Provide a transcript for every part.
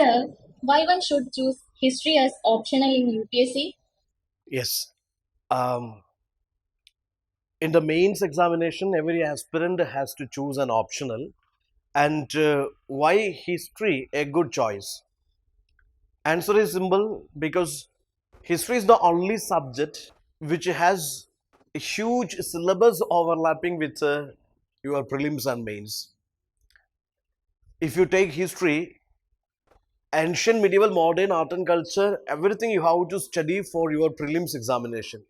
Sir, why one should choose history as optional in UPSC? Yes. Um, in the mains examination, every aspirant has to choose an optional. And why history a good choice? Answer is simple because history is the only subject which has a huge syllabus overlapping with your prelims and mains. If you take history, ancient, medieval, modern, art and culture, everything you have to study for your prelims examination.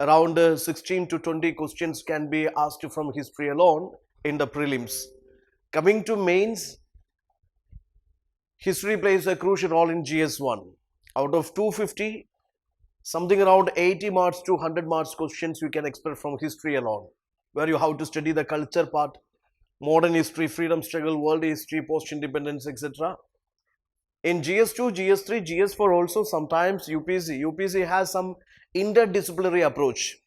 Around 16 to 20 questions can be asked from history alone in the prelims. Coming to mains, history plays a crucial role in GS1. Out of 250, something around 80 marks to 100 marks questions you can expect from history alone, where you have to study the culture part, modern history, freedom struggle, world history, post-independence, etc. In GS2, GS3, GS4 also sometimes UPSC has some interdisciplinary approach.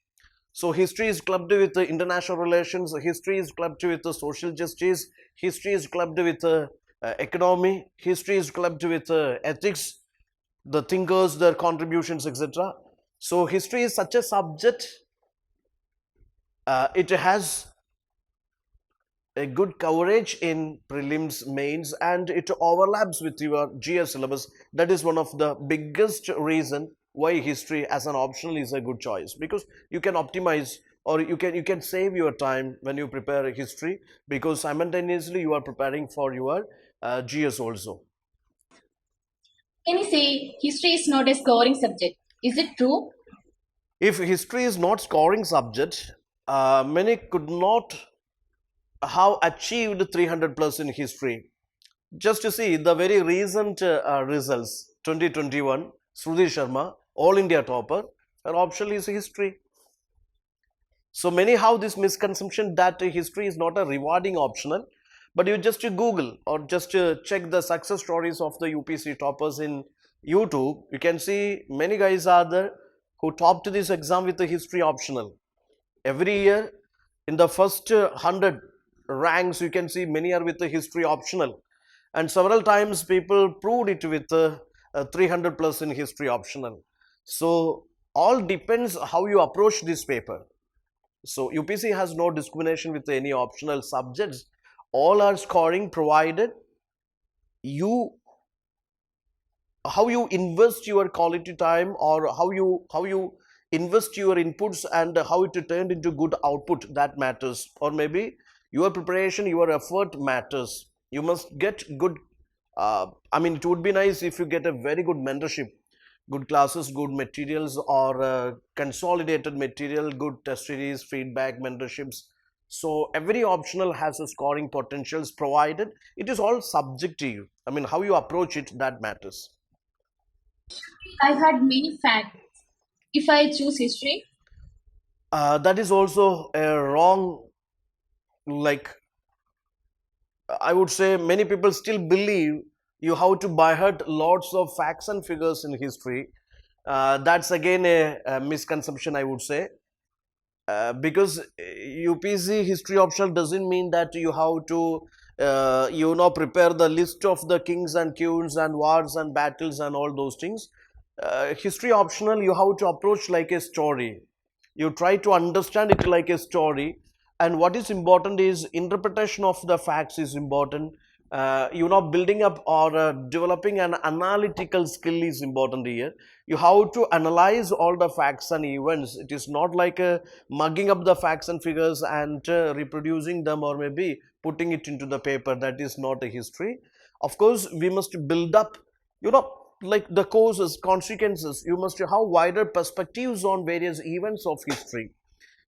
So history is clubbed with the international relations, history is clubbed with the social justice, history is clubbed with the economy, history is clubbed with ethics, the thinkers, their contributions, etc. So history is such a subject, it has a good coverage in prelims, mains, and it overlaps with your GS syllabus. That is one of the biggest reason why history as an optional is a good choice, because you can optimize or you can save your time when you prepare history, because simultaneously you are preparing for your GS also. Can you say history is not a scoring subject? Is it true? If history is not scoring subject, many could not have achieved 300 plus in history. Just to see the very recent results, 2021, Sruthi Sharma, All India topper, her option is history. So many have this misconception that history is not a rewarding optional, but you just Google or just check the success stories of the UPC toppers in YouTube. You can see many guys are there who topped this exam with the history optional. Every year, in the first 100 ranks, you can see many are with the history optional, and several times people proved it with 300 plus in history optional. So all depends how you approach this paper. So UPC has no discrimination with any optional subjects. All are scoring provided you how you invest your quality time, or how you invest your inputs and how it turned into good output, that matters. Or maybe your preparation, your effort matters. You must get good. I mean, it would be nice if you get a very good mentorship, good classes, good materials, or consolidated material, good test series, feedback, mentorships. So every optional has a scoring potentials provided. It is all subjective. I mean, how you approach it, that matters. I had many facts. If I choose history, That is also a wrong, like, I would say many people still believe you have to by heart lots of facts and figures in history. That's again a misconception, I would say. Because UPC history optional doesn't mean that you have to prepare the list of the kings and queens and wars and battles and all those things. History optional, you have to approach like a story. You try to understand it like a story, and what is important is interpretation of the facts is important. Building up or developing an analytical skill is important here. You have to analyze all the facts and events. It is not like mugging up the facts and figures and reproducing them, or maybe putting it into the paper. That is not a history. Of course, we must build up, you know like the causes, consequences. You must have wider perspectives on various events of history.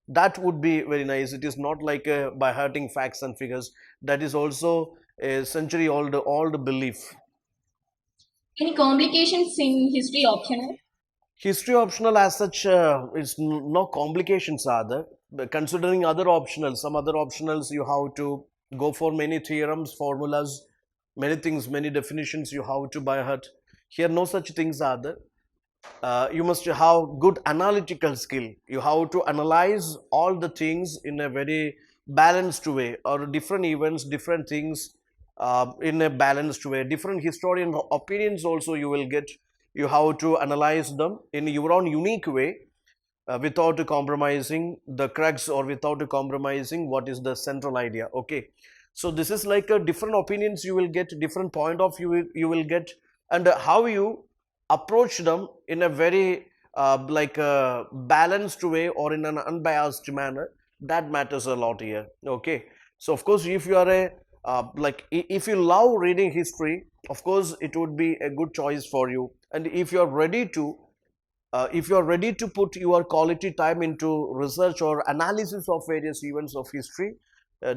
That would be very nice. It is not like by hurting facts and figures. That is also a century old belief. any complications in history optional? History optional as such, is no complications are there. But considering other optionals, some other optionals you have to go for many theorems, formulas, many things, many definitions you have to by heart. Here no such things are there. You must have good analytical skill. You have to analyze all the things in a very balanced way, or different events, different things, in a balanced way. Different historian opinions also you will get. You have to analyze them in your own unique way, without compromising the crux or without compromising what is the central idea. Okay, so this is like a different opinions you will get, different point of view you will get, and how you approach them in a very like a balanced way or in an unbiased manner, that matters a lot here. Okay, so of course if you are a if you love reading history, of course it would be a good choice for you. And if you are ready to put your quality time into research or analysis of various events of history,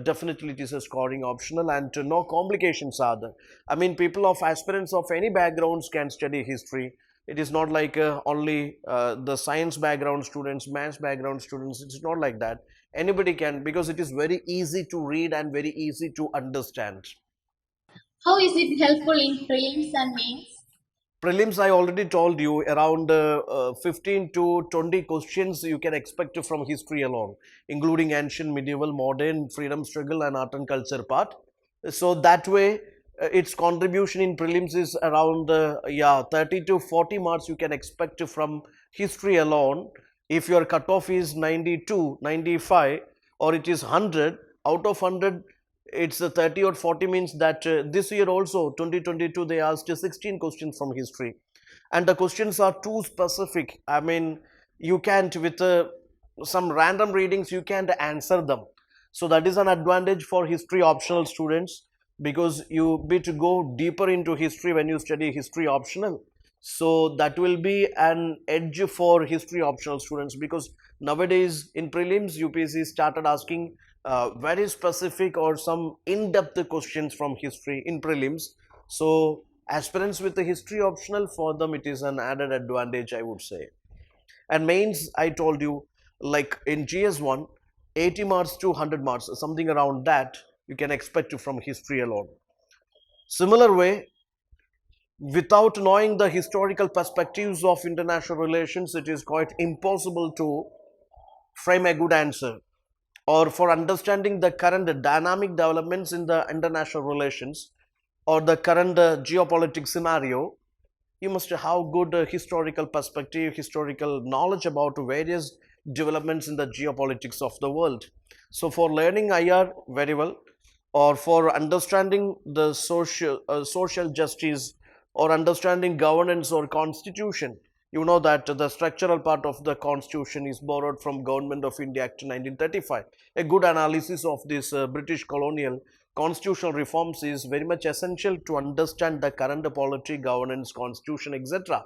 definitely it is a scoring optional, and no complications are there. I mean, people of aspirants of any backgrounds can study history. It is not like only the science background students, maths background students. It's not like that. Anybody can, because it is very easy to read and very easy to understand. How is it helpful in prelims and mains? Prelims, I already told you, around 15 to 20 questions you can expect from history alone, including ancient, medieval, modern, freedom struggle, and art and culture part. So that way, its contribution in prelims is around 30 to 40 marks you can expect from history alone. If your cutoff is 92, 95, or it is 100, out of 100, it's 30 or 40, means that this year also 2022 they asked 16 questions from history, and the questions are too specific. I mean, you can't with some random readings you can't answer them. So that is an advantage for history optional students, because you be to go deeper into history when you study history optional. So that will be an edge for history optional students, because nowadays in prelims UPSC started asking very specific or some in-depth questions from history in prelims. So aspirants with the history optional, for them it is an added advantage, I would say. And mains, I told you, like in GS1, 80 marks to 100 marks, something around that you can expect from history alone. Similar way, without knowing the historical perspectives of international relations, it is quite impossible to frame a good answer. Or for understanding the current dynamic developments in the international relations or the current geopolitical scenario, you must have good historical perspective, historical knowledge about various developments in the geopolitics of the world. So for learning IR very well, or for understanding the social justice, or understanding governance or constitution, you know that the structural part of the constitution is borrowed from Government of India Act 1935. A good analysis of this British colonial constitutional reforms is very much essential to understand the current polity, governance, constitution, etc.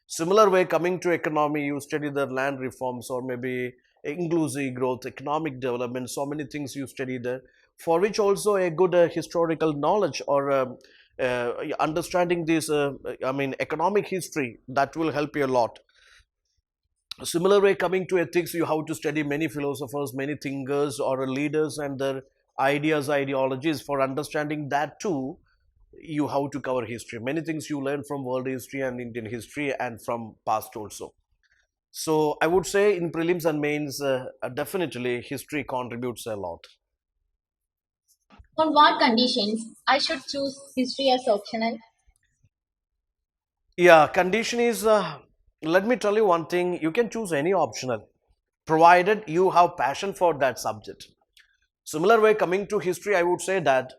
Similar way, coming to economy, you study the land reforms or maybe inclusive growth, economic development, so many things you study there, for which also a good historical knowledge or understanding this, I mean, economic history, that will help you a lot. Similar way, coming to ethics, you have to study many philosophers, many thinkers or leaders and their ideas, ideologies. For understanding that too, you have to cover history. Many things you learn from world history and Indian history and from past also. So I would say in prelims and mains, definitely history contributes a lot. On what conditions I should choose history as optional? Yeah, condition is, let me tell you one thing, you can choose any optional, provided you have passion for that subject. Similar way, coming to history, I would say that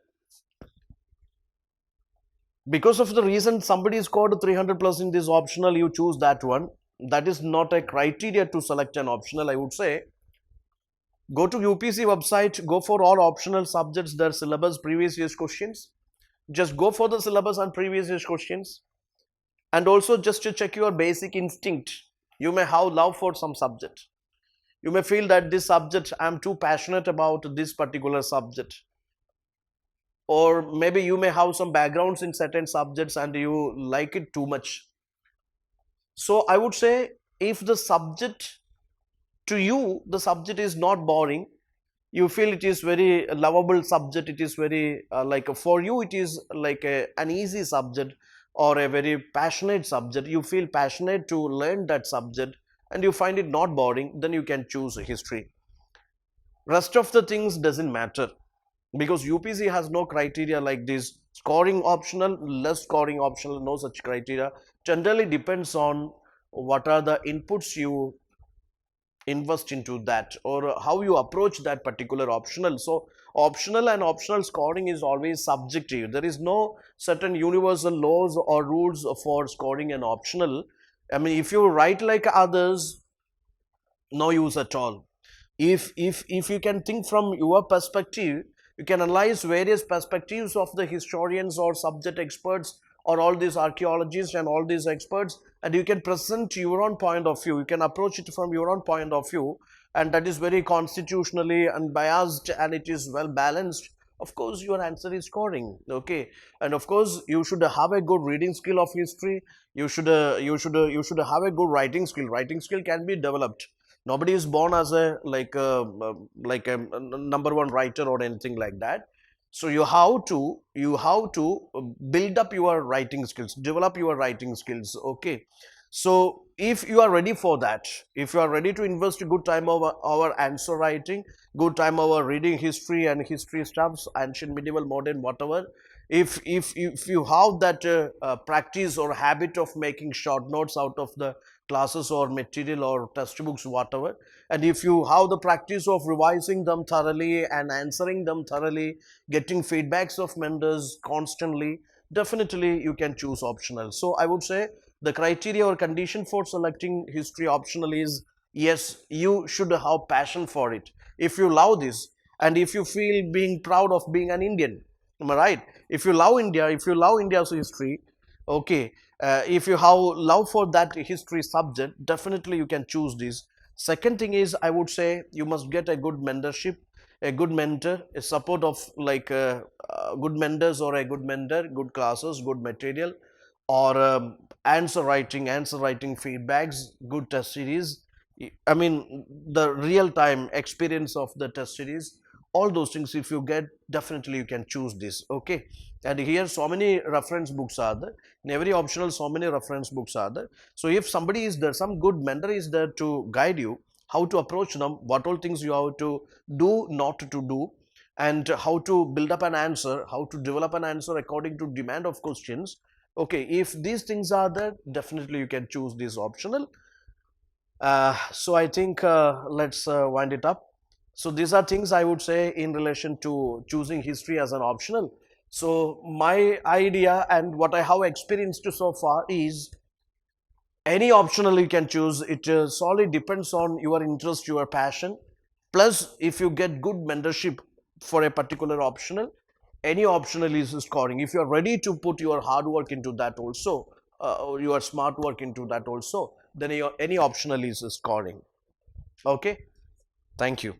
because of the reason somebody scored 300 plus in this optional, you choose that one. That is not a criteria to select an optional. I would say go to UPC website, go for all optional subjects, their syllabus, previous year's questions. Just go for the syllabus and previous year's questions. And also just to check your basic instinct. You may have love for some subject. You may feel that this subject, I am too passionate about this particular subject. Or maybe you may have some backgrounds in certain subjects and you like it too much. So I would say, if the subject, to you the subject is not boring, you feel it is very lovable subject, it is very for you it is like an easy subject or a very passionate subject, you feel passionate to learn that subject and you find it not boring, then you can choose history. Rest of the things doesn't matter. because UPC has no criteria like this scoring optional, less scoring optional, no such criteria. Generally depends on what are the inputs you invest into that, or how you approach that particular optional. So optional and optional scoring is always subjective. There is no certain universal laws or rules for scoring an optional. I mean, if you write like others, no use at all. If you can think from your perspective, you can analyze various perspectives of the historians or subject experts or all these archaeologists and all these experts, and you can present your own point of view. You can approach it from your own point of view, and that is very constitutionally unbiased and it is well balanced. Of course your answer is scoring. Okay, and of course you should have a good reading skill of history. You should have a good writing skill. Writing skill can be developed. Nobody is born as a number one writer or anything like that. So you have to build up your writing skills, develop your writing skills. Okay, so if you are ready for that, if you are ready to invest a good time over our answer writing, good time over reading history and history stuffs, ancient, medieval, modern, whatever, if you have that practice or habit of making short notes out of the classes or material or textbooks, whatever, and if you have the practice of revising them thoroughly and answering them thoroughly, getting feedbacks of mentors constantly, definitely you can choose optional. So I would say the criteria or condition for selecting history optional is, yes, you should have passion for it. If you love this, and if you feel being proud of being an Indian, am I right? If you love India, if you love India's history, okay, if you have love for that history subject, definitely you can choose this. Second thing is, I would say you must get a good mentorship, a good mentor, a support of good mentors or a good mentor, good classes, good material, or answer writing feedbacks, good test series. I mean, the real time experience of the test series, all those things, if you get, definitely you can choose this. Okay, and here so many reference books are there. In every optional, so many reference books are there. So if somebody is there, some good mentor is there to guide you how to approach them, what all things you have to do, not to do, and how to build up an answer, how to develop an answer according to demand of questions. Okay, if these things are there, definitely you can choose this optional. So I think let's wind it up. So these are things I would say in relation to choosing history as an optional. So my idea and what I have experienced so far is, any optional you can choose. It solely depends on your interest, your passion. Plus, if you get good mentorship for a particular optional, any optional is scoring. If you are ready to put your hard work into that also, your smart work into that also, then any optional is scoring. Okay, thank you.